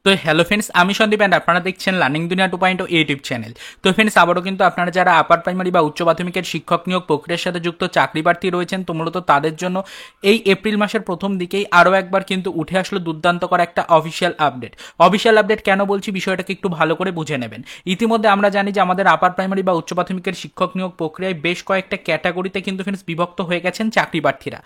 তো hello friends, আমি Sandeep and আপনারা দেখছেন লার্নিং দুনিয়া 2.0 ইউটিউব চ্যানেল। তো ফ্রেন্ডস, আবারও কিন্তু আপনারা যারা আপার প্রাইমারি বা উচ্চ প্রাথমিকের শিক্ষক নিয়োগ প্রক্রিয়ার সাথে যুক্ত চাকরি প্রার্থী রয়েছেন, তো মূলত তাদের জন্য এই এপ্রিল মাসের প্রথম দিকেই আরও একবার কিন্তু উঠে আসলো দুর্দান্ত করা একটা অফিসিয়াল আপডেট কেন বলছি বিষয়টাকে একটু ভালো করে বুঝে নেবেন। ইতিমধ্যে আমরা জানি যে আমাদের আপার প্রাইমারি বা উচ্চ প্রাথমিকের শিক্ষক নিয়োগ প্রক্রিয়ায় বেশ কয়েকটা ক্যাটাগরিতে কিন্তু ফ্রেন্ডস বিভক্ত হয়ে গেছেন চাকরি প্রার্থীরা।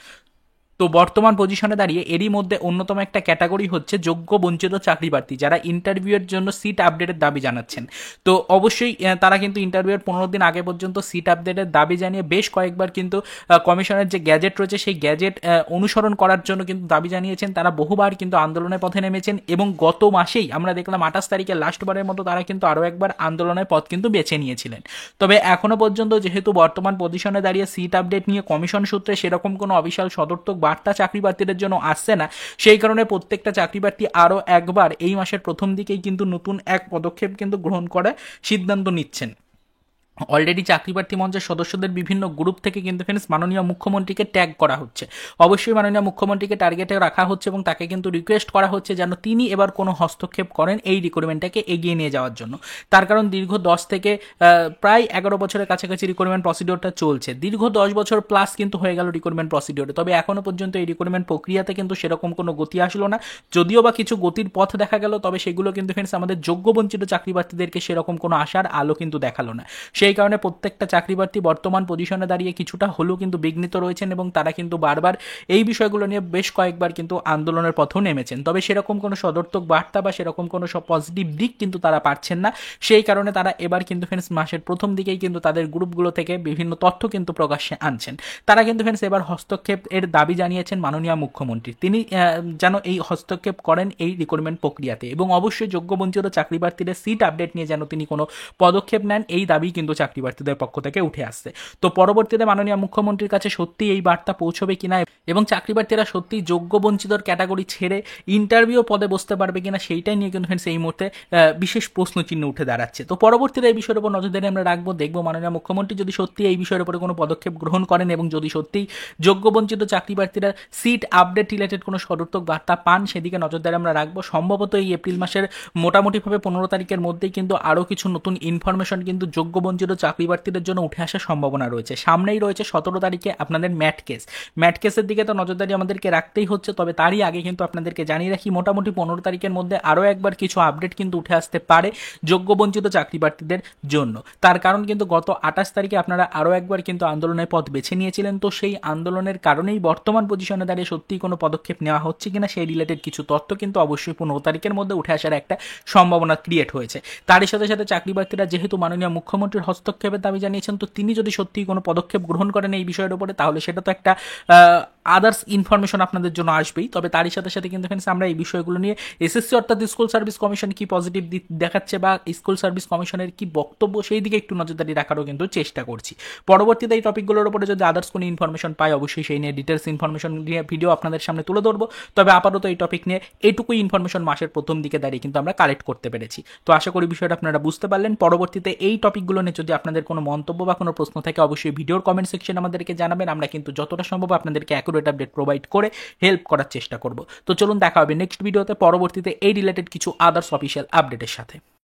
তো বর্তমান পজিশনে দাঁড়িয়ে এরই মধ্যে অন্যতম একটা ক্যাটাগরি হচ্ছে যোগ্য বঞ্চিত চাকরি প্রার্থী, যারা ইন্টারভিউয়ের জন্য সিট আপডেটের দাবি জানাচ্ছেন। তো অবশ্যই তারা কিন্তু ইন্টারভিউয়ের 15 দিন আগে পর্যন্ত সিট আপডেটের দাবি জানিয়ে বেশ কয়েকবার কিন্তু কমিশনের যে গ্যাজেট রয়েছে সেই গ্যাজেট অনুসরণ করার জন্য কিন্তু দাবি জানিয়েছেন। তারা বহুবার কিন্তু আন্দোলনের পথে নেমেছেন এবং গত মাসেই আমরা দেখলাম 28 তারিখে লাস্টবারের মতো তারা কিন্তু আরও একবার আন্দোলনের পথ কিন্তু বেছে নিয়েছিলেন। তবে এখনো পর্যন্ত যেহেতু বর্তমান পজিশনে দাঁড়িয়ে সিট আপডেট নিয়ে কমিশন সূত্রে সেরকম কোনো অফিসিয়াল সদর্থক বার্তা চাকরি প্রার্থীদের জন্য আসছে না, সেই কারণে প্রত্যেকটা চাকরি প্রার্থী আরও একবার এই মাসের প্রথম দিকেই কিন্তু নতুন এক পদক্ষেপ কিন্তু গ্রহণ করার সিদ্ধান্ত নিচ্ছেন। অলরেডি চাকরি প্রার্থী মঞ্চের সদস্যদের বিভিন্ন গ্রুপ থেকে কিন্তু ফ্রেন্ডস মাননীয় মুখ্যমন্ত্রীকে ট্যাগ করা হচ্ছে। অবশ্যই মাননীয় মুখ্যমন্ত্রীকে টার্গেটে রাখা হচ্ছে এবং তাকে কিন্তু রিকোয়েস্ট করা হচ্ছে যেন তিনি এবার কোনো হস্তক্ষেপ করেন এই রিক্রুটমেন্টটাকে এগিয়ে নিয়ে যাওয়ার জন্য। তার কারণ দীর্ঘ 10 থেকে প্রায় 11 বছরের কাছাকাছি রিক্রুটমেন্ট প্রসিডিওরটা চলছে। দীর্ঘ 10 বছর প্লাস কিন্তু হয়ে গেল রিক্রুটমেন্ট প্রসিডিওরে, তবে এখনও পর্যন্ত এই রিক্রুটমেন্ট প্রক্রিয়াতে কিন্তু সেরকম কোনো গতি আসলো না। যদিও বা কিছু গতির পথ দেখা গেল, তবে সেগুলো কিন্তু ফ্রেন্ডস আমাদের যোগ্য বঞ্চিত চাকরি প্রার্থীদেরকে সেরকম কোনো আশার আলো কিন্তু দেখালো না। সেই কারণে প্রত্যেকটা চাকরি প্রার্থী বর্তমান পজিশনে দাঁড়িয়ে কিছুটা হলেও কিন্তু বিঘ্নিত রয়েছেন এবং তারা কিন্তু বারবার এই বিষয়গুলো নিয়ে বেশ কয়েকবার কিন্তু আন্দোলনের পথেও নেমেছেন। তবে সেরকম কোনো সদর্থক বার্তা বা সেরকম কোনো পজিটিভ দিক কিন্তু তারা পাচ্ছেন না। সেই কারণে তারা এবার কিন্তু ফ্রেন্ডস মাসের প্রথম দিকেই কিন্তু তাদের গ্রুপগুলো থেকে বিভিন্ন তথ্য কিন্তু প্রকাশ্যে আনছেন। তারা কিন্তু ফ্রেন্ডস এবার হস্তক্ষেপ এর দাবি জানিয়েছেন মাননীয় মুখ্যমন্ত্রী। তিনি যেন এই হস্তক্ষেপ করেন এই রিক্রুটমেন্ট প্রক্রিয়াতে এবং অবশ্যই যোগ্য বঞ্চিত চাকরি প্রার্থীদের সিট আপডেট নিয়ে যেন তিনি কোনো পদক্ষেপ নেন, এই দাবি কিন্তু চাকরি প্রার্থীদের পক্ষ থেকে উঠে আসছে। তো পরবর্তীতে মাননীয় মুখ্যমন্ত্রীর কাছে সত্যি এই বার্তা পৌঁছবে কিনা এবং চাকরি প্রার্থীরা সত্যি যোগ্য বঞ্চিতর ক্যাটাগরি ছেড়ে ইন্টারভিউ পদে বসতে পারবে কিনা সেইটাই নিয়ে কিন্তু এই মুহূর্তে বিশেষ প্রশ্ন চিহ্ন উঠে দাঁড়াচ্ছে। তো পরবর্তীতে এই বিষয়ের উপর নজরদারি আমরা রাখবো, দেখবো মাননীয় মুখ্যমন্ত্রী যদি সত্যি এই বিষয়ের উপরে কোনো পদক্ষেপ গ্রহণ করেন এবং যদি সত্যি যোগ্য বঞ্চিত চাকরি প্রার্থীরা সিট আপডেট রিলেটেড কোনো সদর্থক বার্তা পান, সেদিকে নজরদারি আমরা রাখবো। সম্ভবত এই এপ্রিল মাসের মোটামুটিভাবে 15 তারিখের মধ্যেই কিন্তু আরও কিছু নতুন ইনফরমেশন কিন্তু যোগ্য বঞ্চিত চাকরি প্রার্থীদের জন্য উঠে আসার সম্ভাবনা রয়েছে। সামনেই রয়েছে 17 তারিখে আপনাদের ম্যাট কেসের দিকে তো নজরদারি আমাদেরকে রাখতেই হচ্ছে। তবে তারই আগে কিন্তু আপনাদেরকে জানিয়ে রাখি, মোটামুটি 15 তারিখের মধ্যে আরও একবার কিছু আপডেট কিন্তু উঠে আসতে পারে যোগ্য বঞ্চিত চাকরি প্রার্থীদের জন্য। তার কারণ কিন্তু গত 28 তারিখে আপনারা আরও একবার কিন্তু আন্দোলনের পথ বেছে নিয়েছিলেন। তো সেই আন্দোলনের কারণেই বর্তমান পজিশনে দাঁড়িয়ে সত্যিই কোনো পদক্ষেপ নেওয়া হচ্ছে কিনা সেই রিলেটেড কিছু তথ্য কিন্তু অবশ্যই 15 তারিখের মধ্যে উঠে আসার একটা সম্ভাবনা ক্রিয়েট হয়েছে। তারই সাথে সাথে চাকরি প্রার্থীরা যেহেতু মাননীয় মুখ্যমন্ত্রীর হস্তক্ষেপের দাবি জানিয়েছেন, তো তিনি যদি সত্যি কোনো পদক্ষেপ গ্রহণ করেন এই বিষয়ের উপরে, তাহলে সেটা তো একটা আদার্স ইনফরমেশন আপনাদের জন্য আসবেই। তবে তারই সাথে সাথে কিন্তু ফ্রেন্ডস আমরা এই বিষয়গুলো নিয়ে এসএসসি অর্থাৎ স্কুল সার্ভিস কমিশন কি পজিটিভ দিক দেখাচ্ছে বা স্কুল সার্ভিস কমিশনের কি বক্তব্য, সেই দিকে একটু নজরদারি রাখারও কিন্তু চেষ্টা করছি। পরবর্তীতে এই টপিকগুলোর উপরে যদি আদার্স কোনো ইনফরমেশন পাই, অবশ্যই সেই নিয়ে ডিটেলস ইনফরমেশন নিয়ে ভিডিও আপনাদের সামনে তুলে ধরবো। তবে আপাতত এই টপিক নিয়ে এইটুকুই ইনফরমেশন মাসের প্রথম দিকে দাঁড়িয়ে কিন্তু আমরা কালেক্ট করতে পেরেছি। তো আশা করি বিষয়টা আপনারা বুঝতে পারলেন। পরবর্তীতে এই টপিকগুলো নিয়ে যদি আপনাদের কোনো মন্তব্য বা কোনো প্রশ্ন থাকে, অবশ্যই ভিডিওর কমেন্ট সেকশন আমাদেরকে জানাবেন। আমরা কিন্তু যতটা সম্ভব আপনাদেরকে অ্যাকুরেট আপডেট প্রোভাইড করে হেল্প করার চেষ্টা করব। তো চলুন দেখা হবে নেক্সট ভিডিওতে পরবর্তীতে এই রিলেটেড কিছু আদার্স অফিসিয়াল আপডেটের সাথে।